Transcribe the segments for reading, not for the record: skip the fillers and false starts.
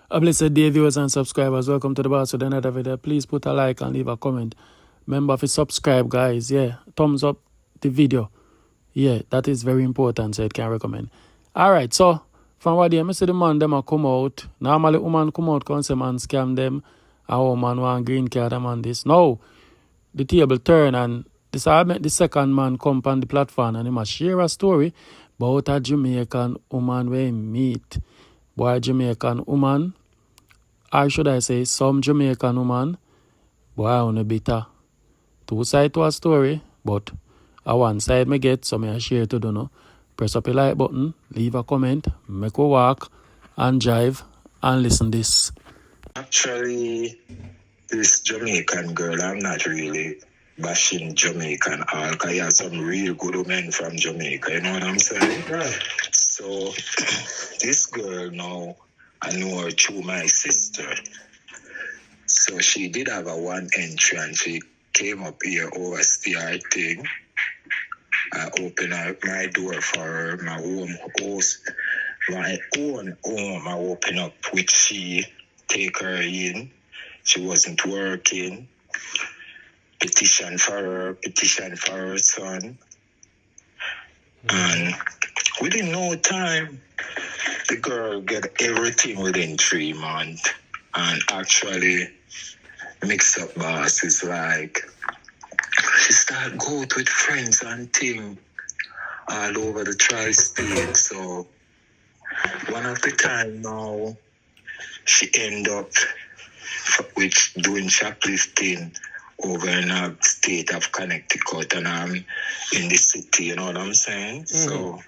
A blessed day, viewers and subscribers. Welcome to the boss with another video. Please put a like and leave a comment. Remember to subscribe, guys. Yeah, thumbs up the video. Yeah, that is very important, so it can recommend. Alright, so from what I see the man them a come out. Normally woman come out come say man scam them. A woman want green card them and this. No. The table turn and this I met the second man come on the platform and he must share a story about a Jamaican woman we meet. Boy, Jamaican woman, or should I say some Jamaican woman, boy, on a bitter. Two sides to a story, but a one side me get, so I share to do no. Press up a like button, leave a comment, make a walk and drive and listen this. Actually, this Jamaican girl, I'm not really bashing Jamaican all, because you have some real good women from Jamaica, you know what I'm saying? Right. So, this girl now, I know her through my sister. So she did have a one entry and she came up here overstay her thing. I opened up my door for her, my own house, my own home I open up, which she take her in. She wasn't working. Petition for her son. And within no time, the girl get everything within 3 months. And actually, MIXUP boss is like, she start go out with friends and thing all over the tri-state. So one of the time now, she end up with doing shoplifting over in the state of Connecticut, and I'm in the city, you know what I'm saying? So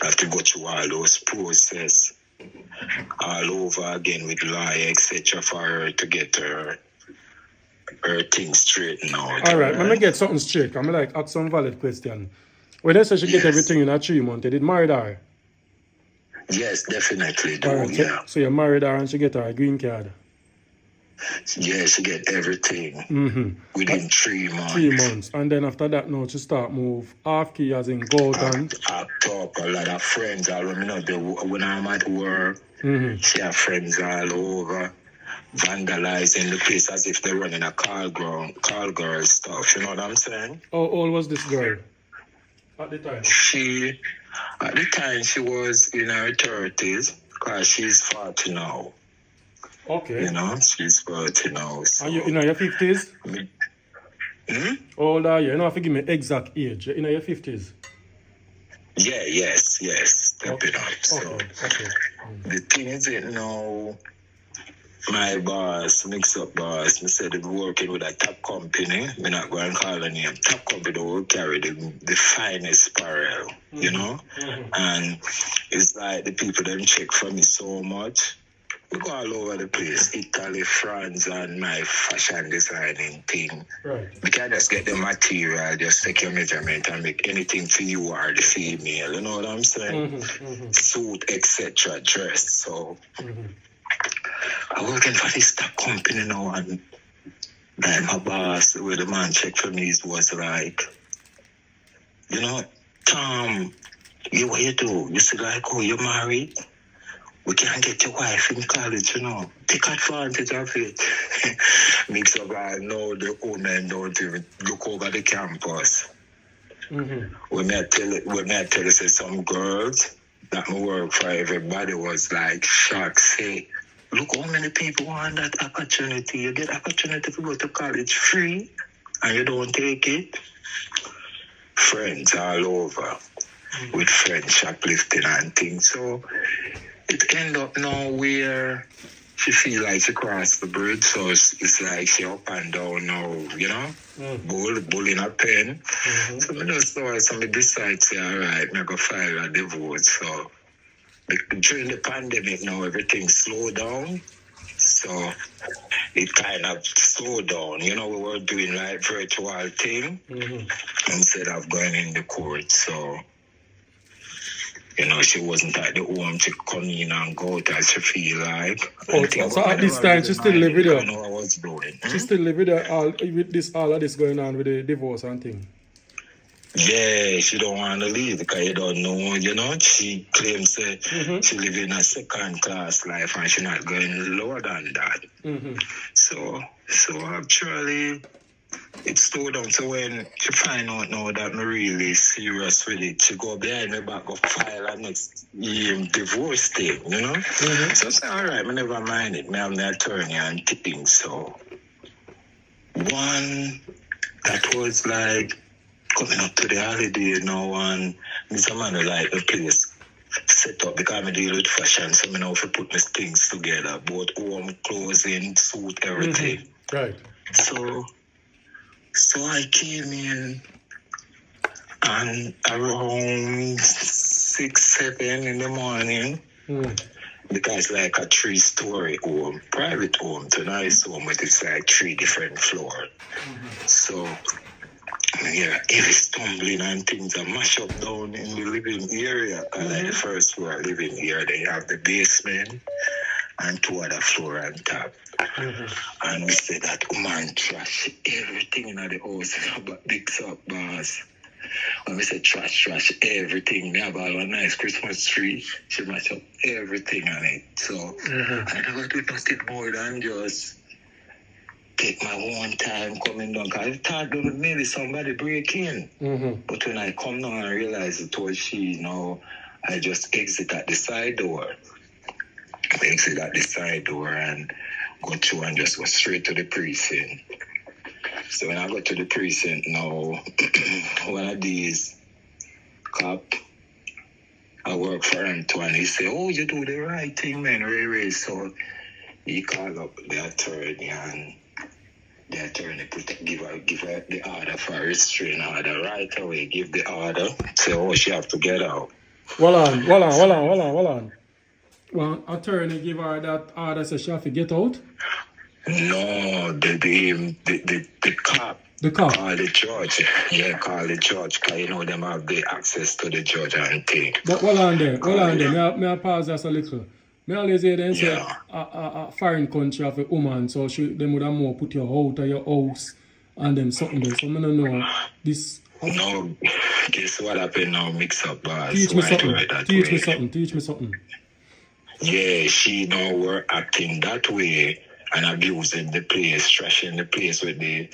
I have to go through all those process all over again with lawyer, etc. for her to get her things straightened out. All right, let me get something straight. I'm like ask some valid question. When they say she get everything in a 3 months, they did marry her? Yes, definitely do, Right, yeah. so you married her and she get her green card? Yeah, she get everything within 3 months. 3 months. And then after that now she start move off key as in go out and... Act up, a lot of friends all over, you know, when I'm at work, she have friends all over, vandalizing the place as if they're running a call girl stuff, you know what I'm saying? How old was this girl at the time? At the time, she was in her 30s, because she's 40 now. Okay. You know, she's 40 now. So. Are you in your 50s? How old are you? You don't have to give me exact age. You're in your 50s? Yeah, yes. Step it up. So, the thing is it now, my boss, MIXUP boss, me said they be working with a top company. Me not going to call the name. Top company will carry the finest apparel, you know? And it's like the people them check for me so much. We go all over the place, Italy, France, and my fashion designing thing. Right. We can just get the material, just take your measurement and make anything for you or the female, you know what I'm saying? Suit, etc., dress. So I'm working for this top company now, and like my boss, where the man checked for me, was like, you know, Tom, what you do? You see like, oh, you married? We can't get your wife in college, you know. Take advantage of it. MIXUP, I know the women don't even look over the campus. When I tell you, say some girls that me work for everybody was like shocked. Say, look how many people want that opportunity. You get opportunity to go to college free and you don't take it. Friends all over with friends shoplifting and things. So it end up now where she feel like she crossed the bridge, so it's like she up and down now, you know? Bull in a pen. So I just thought somebody decide say, all right, I'm going to file a divorce. So during the pandemic now, everything slowed down. So it kind of slowed down. You know, we were doing like virtual thing instead of going in the court. So, you know, she wasn't at the home to come in and go out as she feel like. So at this time, she still live with her? I know what I was doing. She still live with her, all of this going on with the divorce and thing? Yeah, she don't want to leave because you don't know, you know. She claims that she live in a second class life and she not going lower than that. So actually, it's slowed down. So when she find out now that I'm really serious with it, she go behind my back, go file a next divorce thing, you know. So I say, all right, I never mind it. I'm the attorney and things. So one that was like coming up to the holiday, you know, and Mr. Man like the place set up because I deal with fashion, so I know if I put my things together, both home, clothing, suit, everything. Right. So I came in and around 6, 7 in the morning, because like a 3-story home, private home, it's a nice home, but it's like 3 different floors. So yeah, heavy stumbling and things are mash up down in the living area. Like the first floor living here, they have the basement and 2 other floor on top. And we say that woman trash everything in the house, but MIXUP boss. When we say trash everything, we have a nice Christmas tree. She mash up everything on it. So I never do nothing more than just take my own time coming down. Cause I thought that maybe somebody break in. But when I come down and realize it was she, you know, I just exit at the side door. I exit at the side door and go through and just go straight to the precinct. So when I go to the precinct now, one of these cop, I work for him too, and he say, oh, you do the right thing, man, Ray. So he called up the attorney and the attorney give her the order for a restraining order right away. Give the order. Say, oh, she have to get out. Hold on. Well, attorney give her that order, so she have to get out? No, the cop. The cop? Call the judge. Yeah, call the judge, because you know them have the access to the judge and thing. But hold on there. May I pause just a little? May I always hear them say a foreign country of a woman, so them would have more put you out of your house and them something there. So I don't know this. No, guess what happened now? MIXUP boss. Teach me something. Yeah, she now were acting that way and abusing the place, trashing the place with the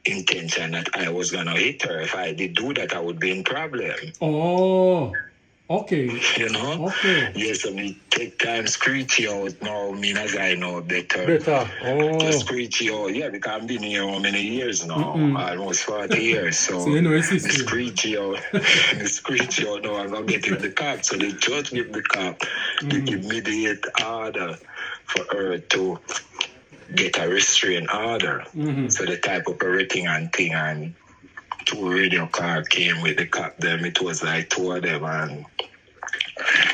intention that I was gonna hit her. If I did do that, I would be in problem. Oh, okay. You know? Okay. Yes, I mean, take time, screech out now, mean as I know better. Oh. Just screech out, yeah, because I've been here how many years now? Almost 40 years. So you know, it's screech out now, I'm gonna get in the cop. So the judge give the cop the immediate order for her to get a restraining order. So the type of everything and thing, and 2 radio cars came with the cop them. It was like 2 of them, and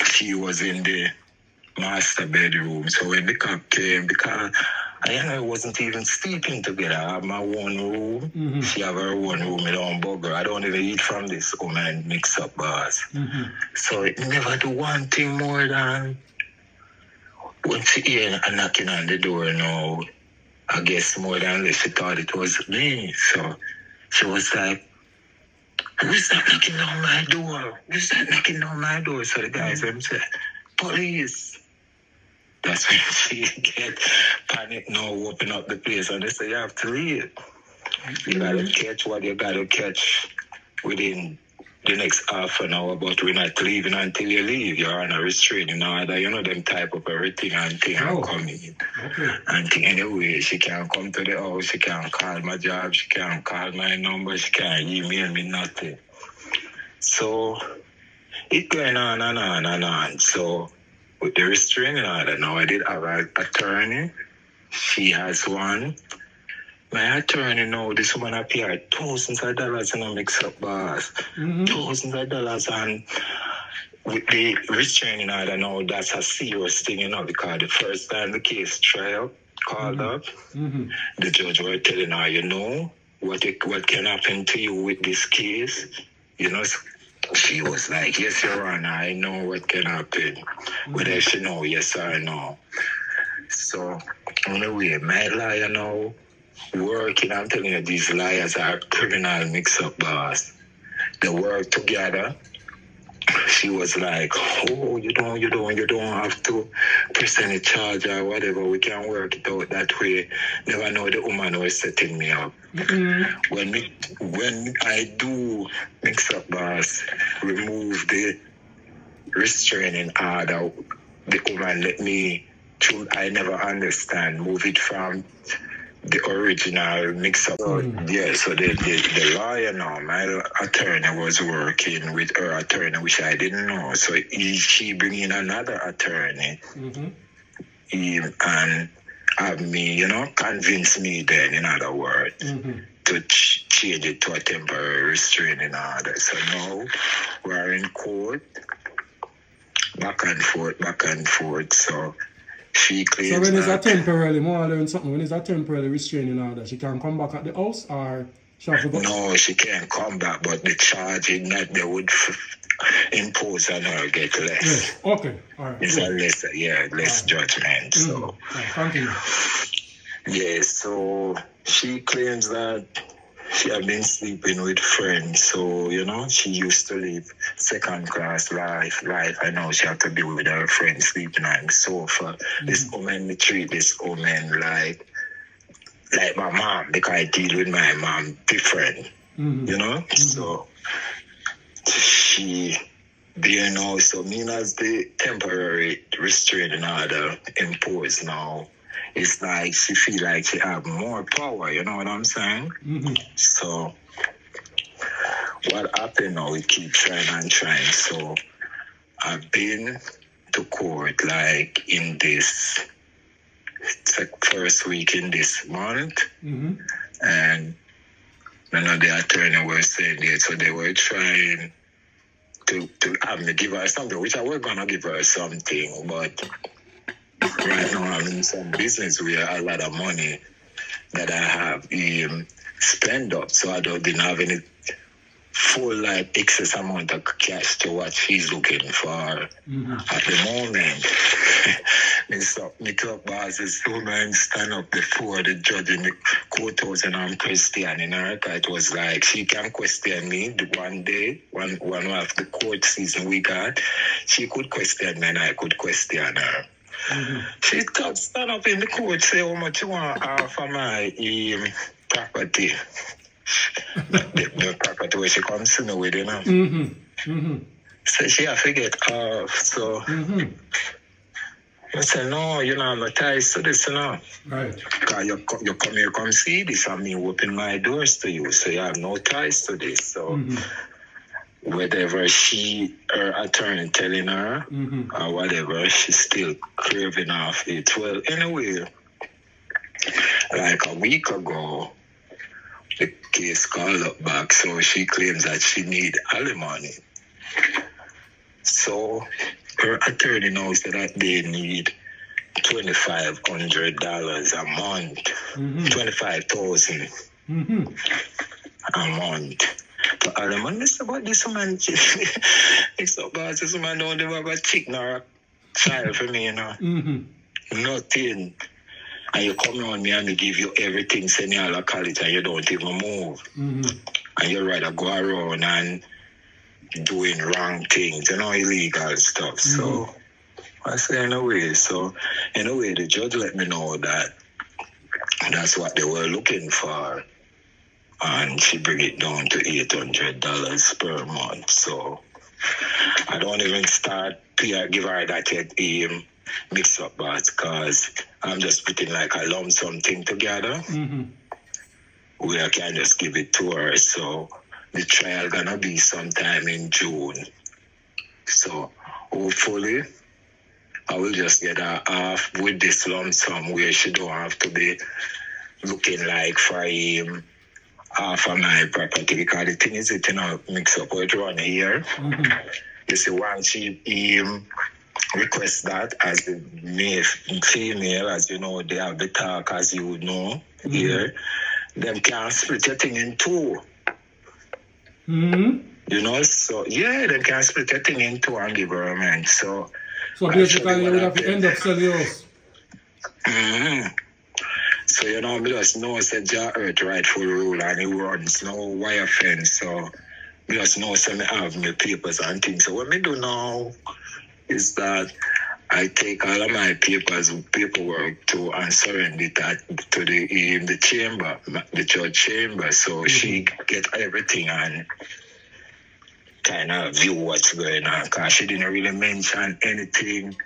she was in the master bedroom. So when the cop came, because I and I wasn't even sleeping together. I have my own room. She have her own room, my own burger. I don't even eat from this woman MIXUP boss. So it never do one thing more than when she hear a knocking on the door now, I guess more than less she thought it was me. So she was like, who's that knocking on my door? Who's that knocking on my door? So the guys them say, police. That's when she get panic now, open up the place, and they say, you have to leave. You gotta catch what you gotta catch within the next half an hour, but we're not leaving until you leave. You're on a restraining order, you know, them type of everything and thing are coming. And thing anyway, she can't come to the house, she can't call my job, she can't call my number, she can't email me nothing. So it going on and on and on. So with the restraining order now, I did have an attorney. She has one. My attorney now, this woman appeared thousands of dollars in a MIXUP boss. Thousands of dollars, and with the restraining order now, that's a serious thing, you know, because the first time the case trial called up, the judge was telling her, you know, what can happen to you with this case, you know. She was like, yes, Your Honor, I know what can happen. Whether she know yes or no. So, anyway, my lawyer now working, I'm telling you, these lawyers are criminal MIXUP boss. they work together. She was like, oh, you don't have to press any charge or whatever. We can work it out that way. Never know the woman was setting me up. When I do mix up boss, remove the restraining order, the woman let me choose. I never understand. Move it from the original mix-up. Yeah, so the lawyer now, my attorney was working with her attorney, which I didn't know. So she bring in another attorney and have me, convince me then, in other words, to change it to a temporary restraining order. So now we're in court, back and forth. So she claims so when it's a temporarily, more I learn something, when it's a temporary restraining order, she can come back at the house or she have to go? No, she can't come back, but the charging that they would impose on her get less. Yes, okay, all right. It's a less judgment. So, continue. Yeah, so she claims that she had been sleeping with friends. So, she used to live second-class life. I know she had to be with her friends sleeping on the sofa. This woman, me treat this woman like my mom, because I deal with my mom different, So she, so mean as the temporary restraining order imposed now, it's like she feel like she have more power, you know what I'm saying? So what happened now, we keep trying. So I've been to court like in this, it's like first week in this month, and the attorney was saying it, so they were trying to have me give her something, which I was gonna give her something, but right now I'm in some business where a lot of money that I have spent up, so I didn't have any full excess amount of cash to what she's looking for at the moment. MIXUP boss is woman stand up before the judge in the courthouse and I'm questioning her. It was like she can question me the one day, one of the court season we got. She could question me and I could question her. She could stand up in the court, say how much you want for my property. the property where she comes to me with, So she have to get off. So I said, no, I'm not ties to this, Right. Because you come here, come see this, and me open my doors to you. So you have no ties to this. So whatever her attorney telling her or whatever, she's still craving off it. Well, anyway, like a week ago, the case called up back, so she claims that she need alimony. So her attorney knows that they need $2,500 a month, $25,000 a month. But alimony, Mr. But this man, it's about this man don't even have a chick nor a child for me, Nothing. And you come on me and they give you everything, send you all to college and you don't even move. And you rather go around and doing wrong things, illegal stuff. So I say anyway, the judge let me know that that's what they were looking for. And she bring it down to $800 per month. So I don't even start to give her that yet MIXUP boss, because I'm just putting like a lump sum thing together where I can just give it to her. So the trial gonna be sometime in June. So hopefully I will just get her off with this lump sum where she don't have to be looking like for half of my property, because the thing is MIXUP what run here. You see, once she request that as the female, as you know, they have the talk, as you would know here, them can split your thing in two. So they can split your thing in two and give her a man. So basically you would have to end up selling yours. So me just know it's a Jah Earth rightful rule and it runs no wire fence. So me just know so me have my papers and things. So what me do now is that I take all of my paperwork to and surrender it to the chamber, the judge chamber. So she get everything and kind of view what's going on. Because she didn't really mention anything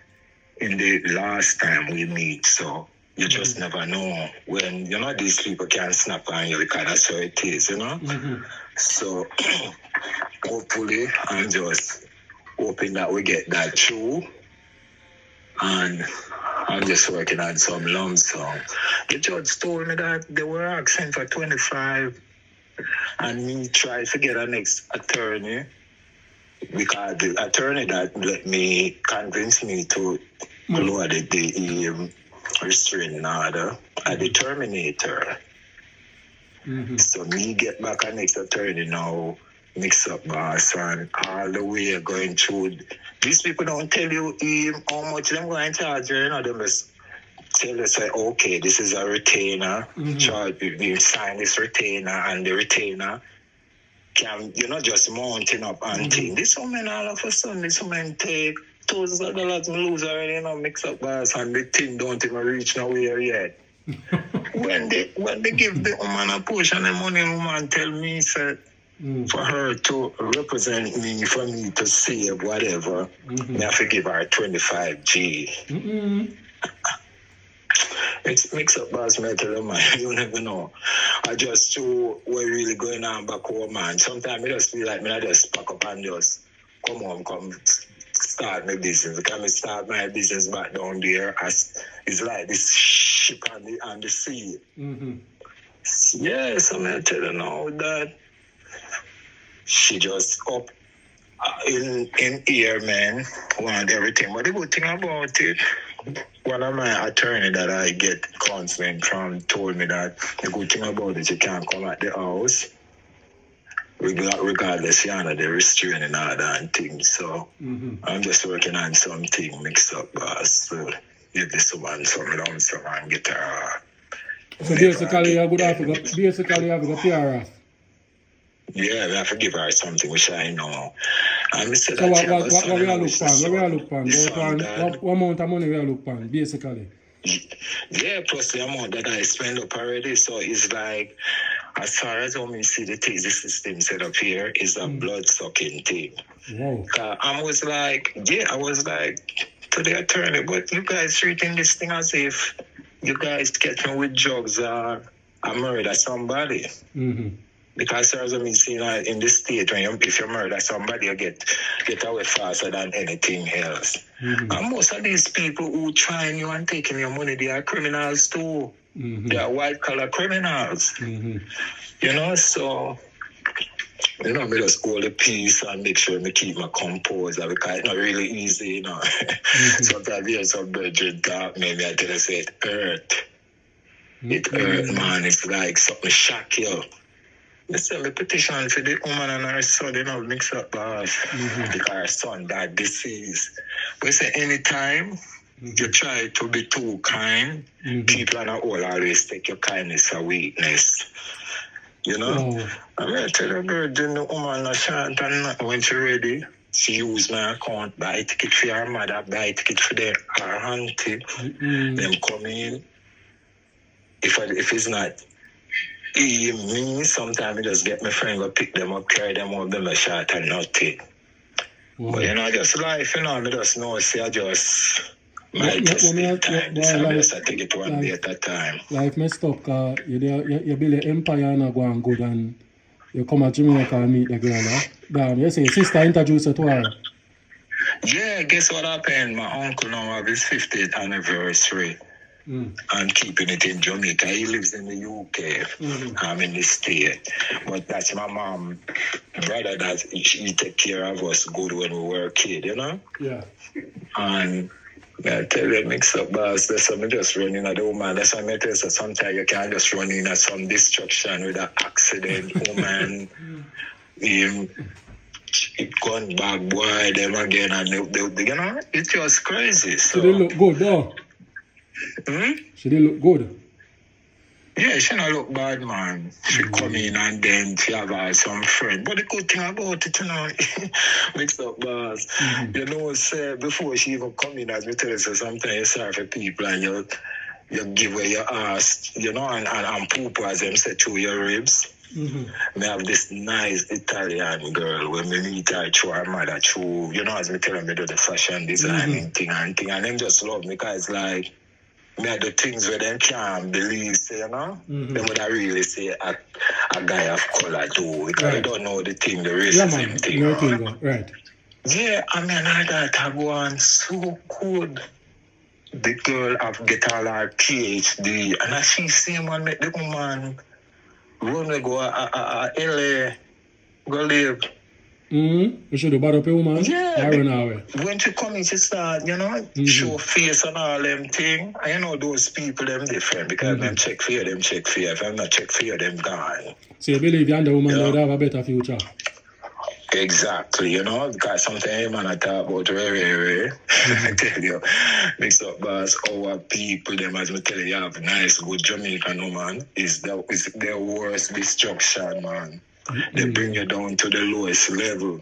in the last time we meet. So you just never know when, these people can snap on you because that's how it is, So hopefully I'm just hoping that we get that through. And I'm just working on some lump sum. The judge told me that they were asking for 25 and me try to get an next attorney because the attorney that let me convince me to lower the restraining order at the terminator. So me get back a next attorney now, MIXUP boss, and all the way going through. These people don't tell you how much them going to charge you, Them just tell you, say, okay, this is a retainer. Charge, you sign this retainer, and the retainer can, just mounting up and thing. This woman all of a sudden, this woman take thousands of dollars me lose already, MIXUP boss, and the thing don't even reach nowhere yet. When they give the woman a portion of money, woman tell me, say, for her to represent me, for me to save whatever, I have to give her 25G. It's MIXUP boss, me tell you, man, you never know. I just show what really going on back home, man. Sometimes I just feel like I just pack up and just come home, start my business. Because I start my business back down there. It's like this ship on the sea. Yeah, so I tell you now that she just up in here, man, want everything. But the good thing about it, one of my attorney that I get counseling from told me that the good thing about it, you can't come at the house regardless, the restraining order and things. So I'm just working on something MIXUP boss. So give this woman some lump sum and get her. So basically, you have to go PR off. Yeah, I have to give her something which I know. And so what we are look on? What amount of money we are look on, basically? Yeah, plus the amount that I spend up already. So it's like, as far as when we see the system set up here, is a blood-sucking thing. Wow. I was like to the attorney, but you guys treating this thing as if you guys catch me with drugs or I murder somebody. Because as I'm seeing in this state, if you murder somebody, you get away faster than anything else. And most of these people who trying you and taking your money, they are criminals too. They are white-collar criminals. So, me just hold the peace and make sure me keep my composure because it's not really easy, Sometimes there's some brethren talk, maybe I tell you, say it hurt. It hurt, man. It's like something shock you. They send the petition for the woman and her son, MIXUP boss, because her son died deceased. But say anytime you try to be too kind, people are not always take your kindness a weakness. I'm going to tell the virgin, the woman not chant and nothing when she ready. She use my account, buy a ticket for her mother, buy a ticket for her auntie. Them come in. If it's not me, sometimes I just get my friend go pick them up, carry them up, them a shot and nothing. Wow. But just life, I just know, I just might take time. So I just take it one day at a time. Life messed up, because you build an empire and go and good, and you come to Jamaica and meet the girl, Damn, you say sister introduced you to her. Yeah, guess what happened? My uncle now have his 50th anniversary. And keeping it in Jamaica. He lives in the UK. I'm in the state. But that's my mom, brother, that he take care of us good when we were a kid, Yeah. And I tell you, MIXUP boss, that's why I just running at the woman. That's why I tell you, sometimes you can't just run in at some destruction with an accident, woman. It gone back, boy, them again, and they it's just crazy. So. She didn't look good, though. She didn't look good. Yeah, she not look bad, man. She come in and then she have some friend. But the good thing about it, you know, mix up bars. You know, say, before she even come in, as we tell you, so sometimes you serve for people and you give her your ass, you know, and poop, as them say, through your ribs. Me have this nice Italian girl when me meet her through her mother through, you know, as me tell her, me do the fashion designing thing, and them just love me because, like, me have the things where them can't believe, say, you know? They would really say a guy of color too, because they don't know the thing, the racism thing. Right. Yeah, I mean, I thought I go on so good. The girl have get all her PhD, and as she see man make the woman run me go LA, go live. You should have brought up a woman. Yeah. I run away. When she come in, she start, you know, show face and all them thing. And you know those people, them different, because them check for you, them check for you. If I'm not check for you, them gone. So you believe you and the woman would have a better future? Exactly, you know, because sometimes man I talk about rare. I tell you, mix up bars, our people, them as me tell you, have nice, good Jamaican woman is their worst destruction, man. They bring you down to the lowest level.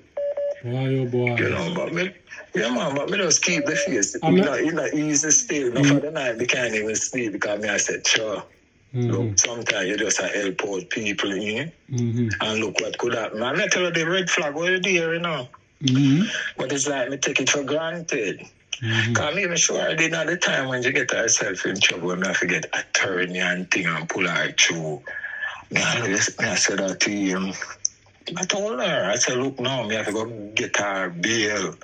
Boy, oh boy. You know, but me just keep the face. It's not easy still. No, for the night, we can't even sleep because me I said, sure. Look, sometimes you just help out people in, and look what could happen. I'm not telling you the red flag over there, you know. But it's like me take it for granted. Because I'm even sure I did at the time when you get herself in trouble, me I forget attorney and thing and pull her through. I said that to him. I told her, I said, look now, me have to go get her bail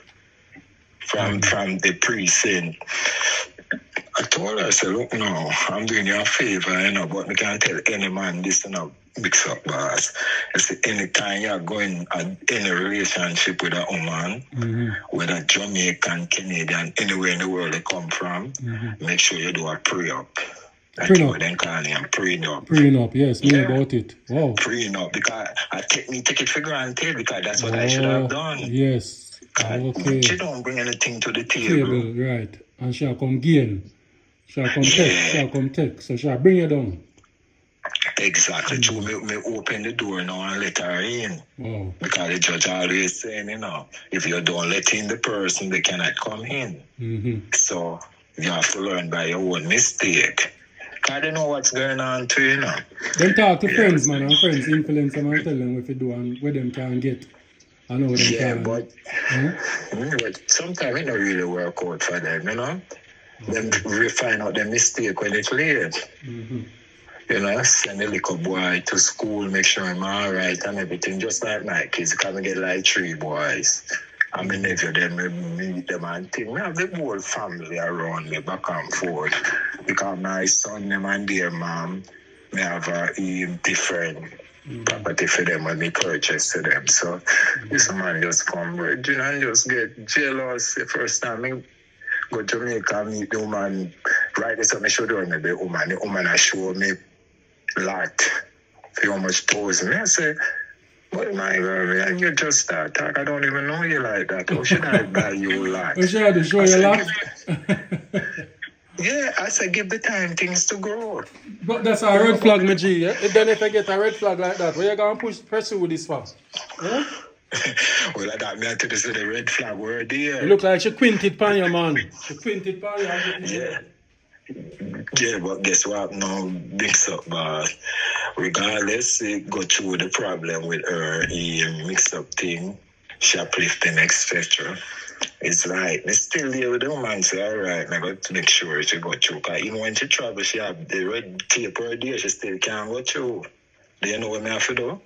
from the precinct. I told her, I said, look now, I'm doing you a favor, you know, but me can't tell any man this, you know, mix up boss. I said, anytime you're going in any relationship with a woman, whether Jamaican, Canadian, anywhere in the world they come from, make sure you do a pre-up. Then call him prenup. Prenup, yes, me about it. Wow. Prenup, because I take it for granted, because that's what I should have done. Yes. Okay. She don't bring anything to the table. Right. And she'll come gain. She'll come take. So she'll bring you down. Exactly. So me open the door now and let her in. Wow. Because the judge always saying, you know, if you don't let in the person, they cannot come in. So you have to learn by your own mistake. I don't know what's going on too, you know. Then talk to friends, man, and friends influence them and tell them what you do and where them can get. I know what them can. But sometimes it don't really work out for them, you know. Them find out their mistake when it's late. You know, send a little boy to school, make sure I'm all right and everything, just like my kids. Come and get like 3 boys. I mean, nephew, them meet them and thing. I have the whole family around me back and forth. Because my son, them and their mom, I have a different property for them when we purchase to them. So this man just come, you know, and just get jealous the first time I go to Jamaica, meet the woman. Right, so I show them the woman. The woman I show me a lot for how much toes. And I say, but my girl, and you just start talk. I don't even know you like that. How should I buy you a lot? You should have to show you a lot. Yeah, I said give the time things to grow. But that's a red flag, my G. Yeah? Then if I get a red flag like that, where you going to pursue this for? Yeah? Well, I got me to this the red flag word there. You look like she quinted pan you, man. She quinted pan you. Yeah. Yeah, but guess what? No mix up, but regardless, it go through the problem with her mix up thing, shoplifting, etc. It's right. They still there with the woman, say, all right, I got to make sure she go through. Because even when she travel, she have the red tape right there, she still can't go through. Do you know what I have to do?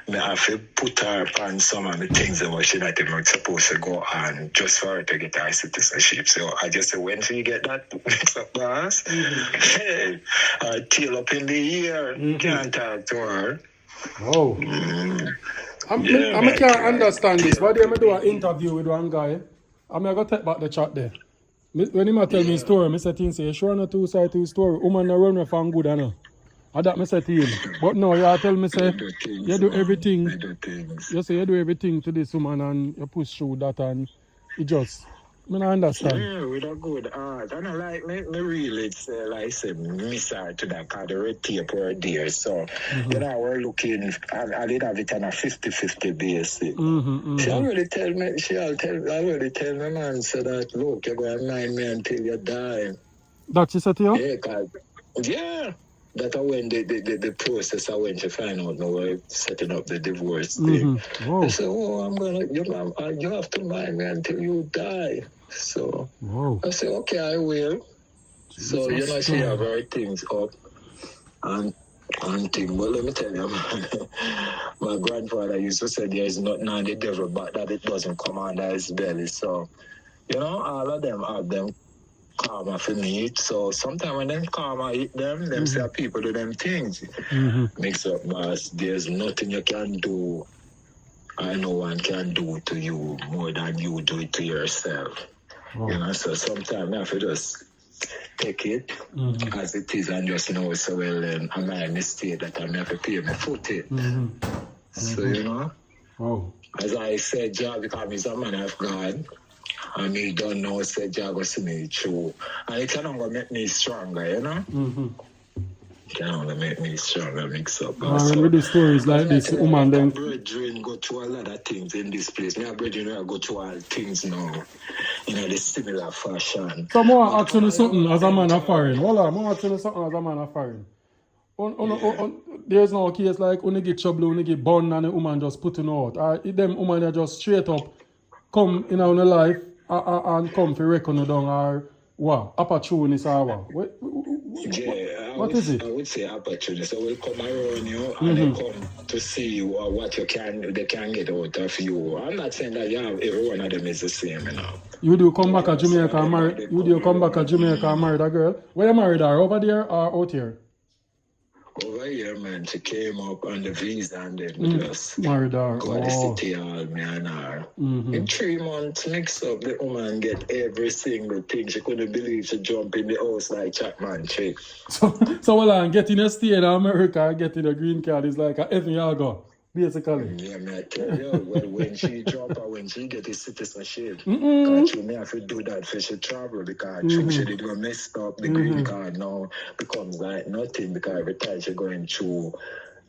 I have to put her on some of the things that she not even supposed to go on just for her to get her citizenship. So I just say, when she get that mix up boss, hey, her tail up in the ear, can't talk to her. Oh. I can't understand this. Why do I do an interview with one guy? I'm going to take back the chat there. When he tell me his story, I say, you sure not two side to his story? Woman no run from good, I know. And that I say to him. But no, you tell me, say, you do everything. You say you do everything to this woman and you push through that and it just I understand. Yeah, with a good art. And I like me really say like say miss her to that kind of red tape were there. So you know we're looking I did have it on a 50-50 basis. She already tell me already tell me man so that look you're gonna mind me until you die. That she said to you? Yeah, yeah. That I went the process I went to find out now we're setting up the divorce thing. Whoa. I said, you have to mind me until you die. So I said, okay, I will. So you know she have her things up and thing. But let me tell you, man, my grandfather used to say there is nothing on the devil but that it doesn't come under his belly. So, you know, all of them have them karma for me. So sometimes when them karma hit them say people do them things. Mix up, boss. There's nothing you can do. I no one can do to you more than you do it to yourself. You know, so sometimes I have to just take it as it is and just know so well then am I a mistake that I have to pay my foot it. So you know. As I said, Jah because he's a man of God. And me don't know, said Jah go see me through. And it can only make me stronger, you know? It can only make me stronger, mix up. I remember the stories like this, woman then. Brethren go through a lot of things in this place. My brethren go through all things now. In a similar fashion. So more asking you something as a man of foreign. Hold on, more asking you something as a man of foreign. There's no case like when you get trouble, when you get born and the woman just putting out. Or them woman that just straight up come in our life and come for reckon you down or what? Opportunist or what? What is it? I would say opportunist. So will come around you and they come to see you or what they can get out of you. I'm not saying that every one of them is the same, you know. You do come back to Jamaica and marry? You do come back to Jamaica and marry that girl? Where you married her? Over there or out here? Over here, man. She came up on the visa and then just married her. Go to the city hall, me and her. In 3 months, mix up, the woman get every single thing. She couldn't believe she jumped in the house like Chapman chick. So well, I'm getting a stay in America, getting a green card is like a heaven you go. Basically. Yeah, man, I tell you, well, when she jump or when she get a citizenship, because she may have to do that for she travel because she did go messed up, the green card now becomes like nothing because every time she going through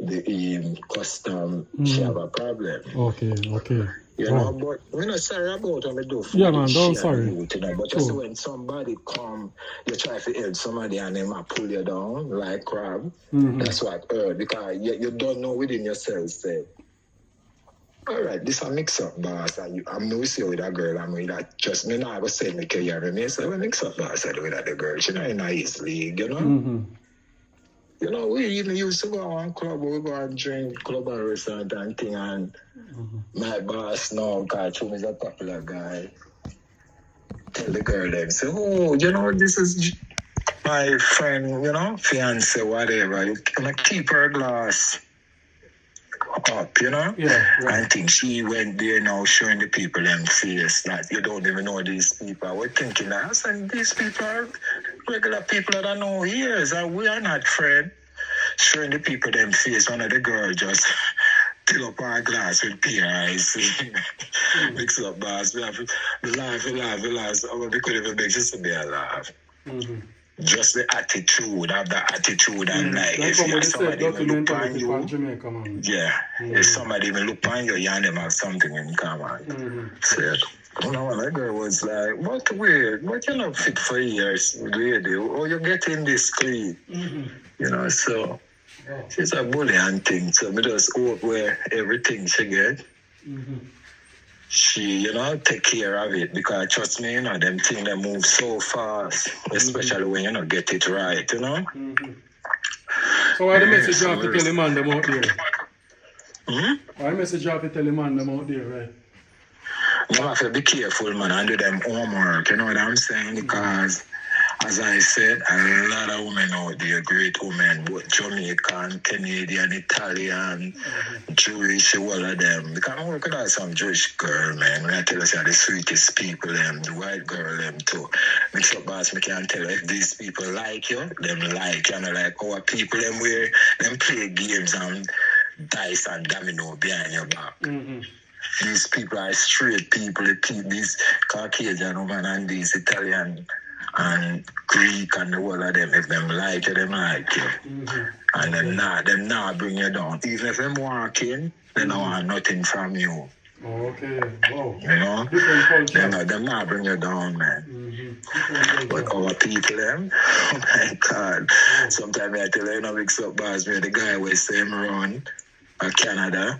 the custom, she have a problem. Okay. You know, but we're not sorry about what we do for man, don't sorry. You know, but just when somebody come, you try to help somebody and they might pull you down like crab. That's what hurt because you don't know within yourself, say, all right, this a mix up, boss. And I'm no see with that girl. I'm with that. Just me now, I go say me career. Me say, well, mix up, boss. I do with that the girl. She not in a his league, you know. You know, we even used to go on club, we go and drink club and restaurant and thing, and my boss now, because Chum is a popular guy, tell the girl them, say, oh, you know, this is my friend, you know, fiance, whatever. You can keep her glass up, you know? Yeah. I think she went there now showing the people them face that you don't even know these people. We're thinking, I said, these people are regular people that I know years, and we are not friends. Showing the people them face, one of the girls just fill up our glass with beer ice. Mix up, boss. We have laugh. So we couldn't even make just be a laugh. Just the attitude, have that attitude, and like if you have somebody will look on you, if somebody will look on you, and them have something in common. So, you know, that girl was like, what weird, what you not fit for years, lady? Oh, you're getting this clean. You know, so she's a bully and thing. So we just hope where everything she get, she, you know, take care of it because trust me, you know, them things they move so fast, especially when you don't get it right, you know. So why the message you have to tell the man them out there? Why the message you have to tell the man them out there, right? You have to be careful, man, and do them homework, you know what I'm saying? Because as I said, a lot of women out there, great women, both Jamaican, Canadian, Italian, Jewish, all of them. Because I'm working on some Jewish girl, man. When I tell us they're the sweetest people, them, the white girl, them too. Mix up, boss, I can tell if these people like you, them like you, and like our people, them where them play games and dice and domino behind your back. these people are straight people. These Caucasian women and these Italian and Greek and the whole of them, if them like you, them like you. And them not bring you down. Even if them walk in, they don't want nothing from you. Okay, wow. You know? Different culture. Them not bring you down, man. But our people, them, oh my God. Sometimes I tell you, MIXUP bars, me the guy will say him run Canada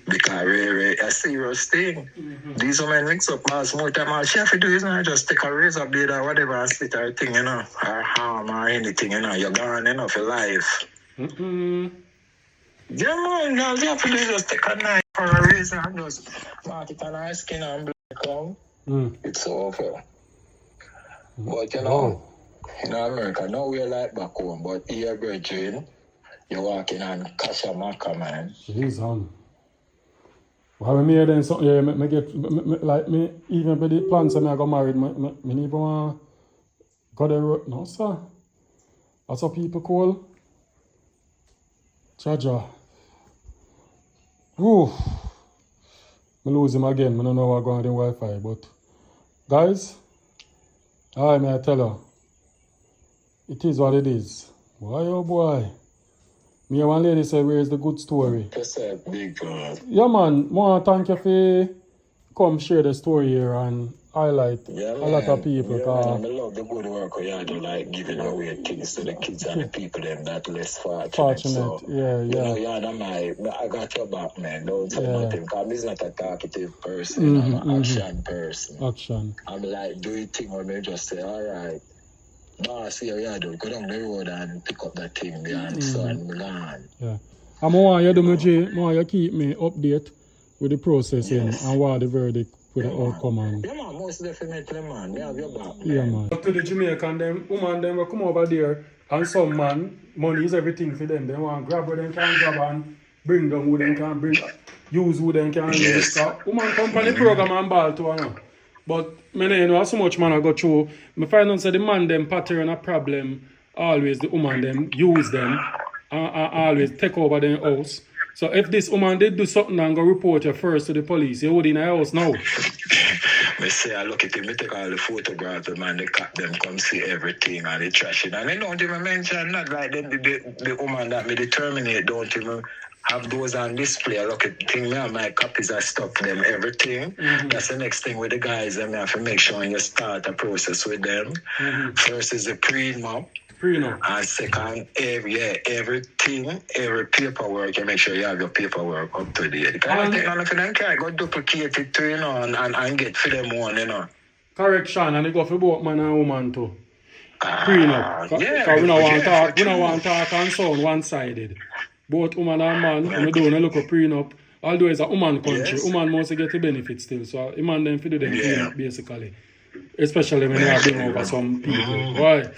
because really a serious thing. These women MIXUP bars more time all she have to do is not just take a razor blade or whatever and slit her thing, you know, or harm or anything, you know, you're gone, you know, for life. Yeah, man, all you have to do is just take a knife or a razor and just mark it on her skin and black out. It's over. But you know, in America, now we're like back home, but here, brethren, you're walking on Kasha Maka, man. Jeez, well, when me hear then something, yeah, me get, like me, even by the plans and I got married, me need to go there, no, sir. That's what people call Jaja. Ooh. I lose him again. I don't know what's going on with the Wi-Fi, but guys, may I tell you, it is what it is. Boy, oh boy. Me and one lady say, where's the good story? That's a big Yeah, man. More thank you for come share the story here and highlight a lot of people. Yeah, man, I love the good work you do, like giving away things to the kids and the people them that less fortunate. So, yeah. You know, I got your back, man. Don't say nothing, because I'm not a talkative person. I'm an action person. I'm like, do it thing or me just say, all right. Boss, here you do. Go down the road and pick up that thing there and so and be gone. Yeah. And I want you do my J, I want you keep me update with the processing and what the verdict with the outcome. And... Yeah, man, most definitely, man. Me have your back, man. Yeah, man. To the Jamaican, them woman, them will come over there and some man, money is everything for them. They want to grab what they can grab and bring them who they can bring, use who they can use. Woman company program and ball to her. But I know how so much man I go through. I find out that the man them pattern a problem. Always the woman them use them and always take over their house. So if this woman did do something and go report you first to the police, you would in a house now. I say I look at him, I take all the photographs, the man, they cut them, come see everything and they trash it. And they don't even mention not like the woman that me terminate, don't even have those on display. Look at the thing, me and my copies I stop them, everything. That's the next thing with the guys, and I have to make sure you start a process with them. First is the prenup. And second, everything, every paperwork, you make sure you have your paperwork up to date. Because I think none of them can go duplicate it too, you know, and get for them one, you know. Correction, and they go for both man and woman too. Prenup. Yeah. We don't want to talk and sound one-sided. Both woman and man, when we do a look at prenup, although it's a woman country, woman must get the benefit still. So a man then for do them prenup basically. Especially when they are bring over some people. Why?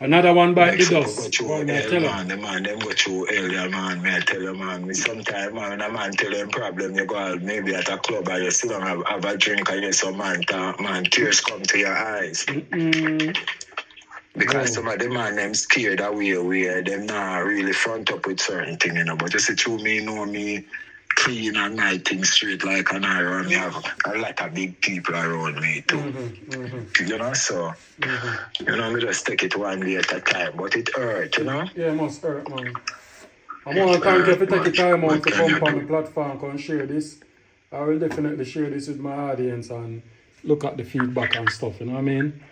Another one by the dust. The man, them go through earlier, man. May I tell you, man. Sometimes, man, when a man tell them problem, you go out maybe at a club and you sit down and have a drink and you some man talk, man, tears come to your eyes. Because some of the man, them scared away where them not really front up with certain things, you know. But you see, through me, know me, clean and night things straight like an iron. Me have a lot of big people around me too. You know, so you know, me just take it one day at a time. But it hurt, you know? Yeah, it must hurt, man. I want to thank you for taking time out to come on the platform and share this. I will definitely share this with my audience and look at the feedback and stuff, you know what I mean?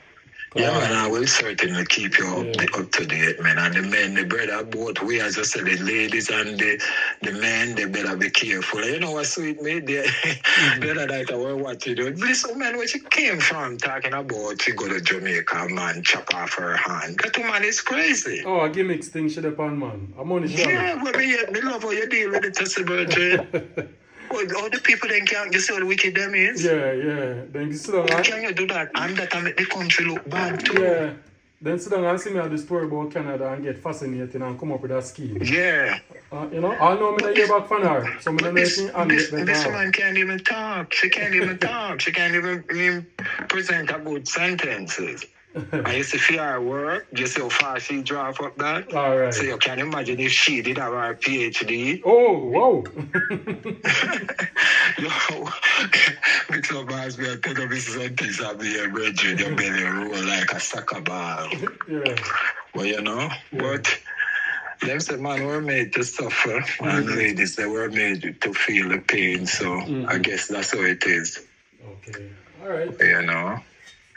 Yeah, man, I will certainly keep you up to date, man. And the men, the brother, both we, as I said, the ladies and the men, they better be careful. You know what sweet me? The other night I was watching, this woman where she came from talking about she go to Jamaica, man, chop off her hand. That woman is crazy. Oh, a gimmick thing she depend, man. I'm on the show. Yeah, but me love how you deal with it, Tessie Virgin. All the people then can't, you see how wicked them is? Yeah. Then sit down. How can you do that? And that make the country look bad too. Yeah. Then sit down and see me at the story about Canada and get fascinated and come up with a scheme. Yeah. You know, I know me not hear back from her. So me don't know anything and this woman can't even talk. She can't even talk. She can't even present a good sentences. I used to fear her work, just how far she drove up that. All right. So you can imagine if she did have her PhD. Oh, wow. Yo, MIXUP bars me and tell them this is some things that be a brethren, your belly roll like a soccer ball. Yeah. Well, you know, but them say, man, we're made to suffer, and ladies, they were made to feel the pain, so I guess that's how it is. Okay. All right. You know?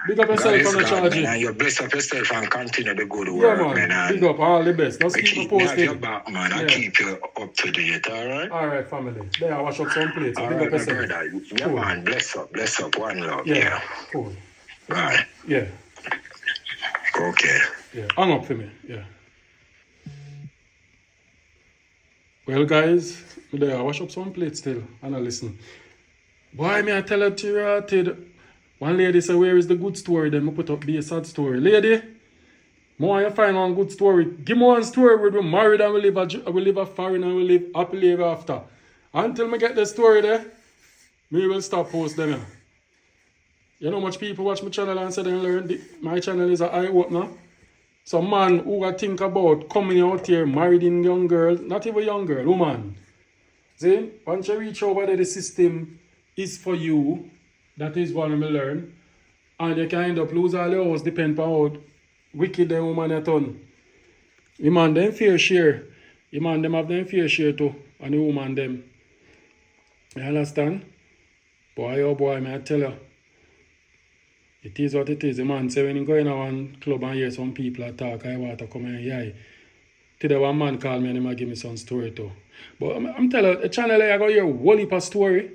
Big up yourself God on the is God, charge. man, and you bless up yourself and continue the good Yeah, work, man. man. Big up, all the best. Just I keep me keep me at your posted. back, man. I Yeah. keep you up to date, all right? All right, family. There, I wash up some plates. All Big right, up my yourself. brother. Yeah, Cool. man. Bless up. One love. Yeah. Yeah. Cool. Right. Yeah. Okay. Yeah. Hang up for me. Yeah. Well, guys, there, I wash up some plates still, and I listen. Boy, me I tell her to you, one lady say, where is the good story? Then I put up be a sad story. Lady, more you find one good story. Give me one story where we married and we live a foreign and we live happily ever after. Until me get the story there, me will stop post them. You know much people watch my channel and say they learn my channel is an eye-opener. Some man who I think about coming out here, married in young girl, not even young girl, woman. See, once you reach over there, the system is for you. That is what I learn. And you can end up lose all your house, depend on how wicked the woman are done. The man them fair share. The man them have them fair share too. And the woman them. You understand? Boy, oh boy, may I tell you. It is what it is. The man say when you go in a one club and hear some people talk, I want to come and hear. Today one man call me and he might give me some story too. But I'm telling you, the channel I go hear whole heap of story.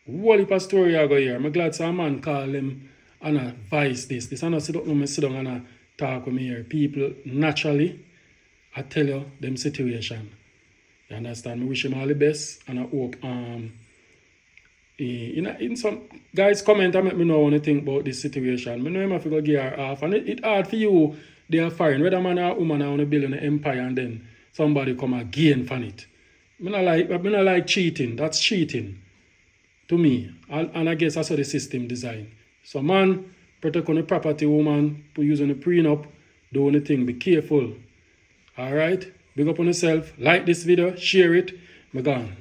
Whole heap of story I go hear. I'm glad some man call him and advise this. This I not sit down and I talk with me here. People naturally, I tell you them situation. You understand? I wish him all the best and I hope in some guys comment and make me know what you think about this situation. I know him have to go get her off. And it's hard for you, they are foreign, whether man or woman are on a building an empire and then somebody come and gain from it. I not like cheating. That's cheating to me. And I guess that's how the system designed. So man, protect on the property, woman, put use on the prenup, do anything, be careful. Alright? Big up on yourself. Like this video, share it. I'm gone.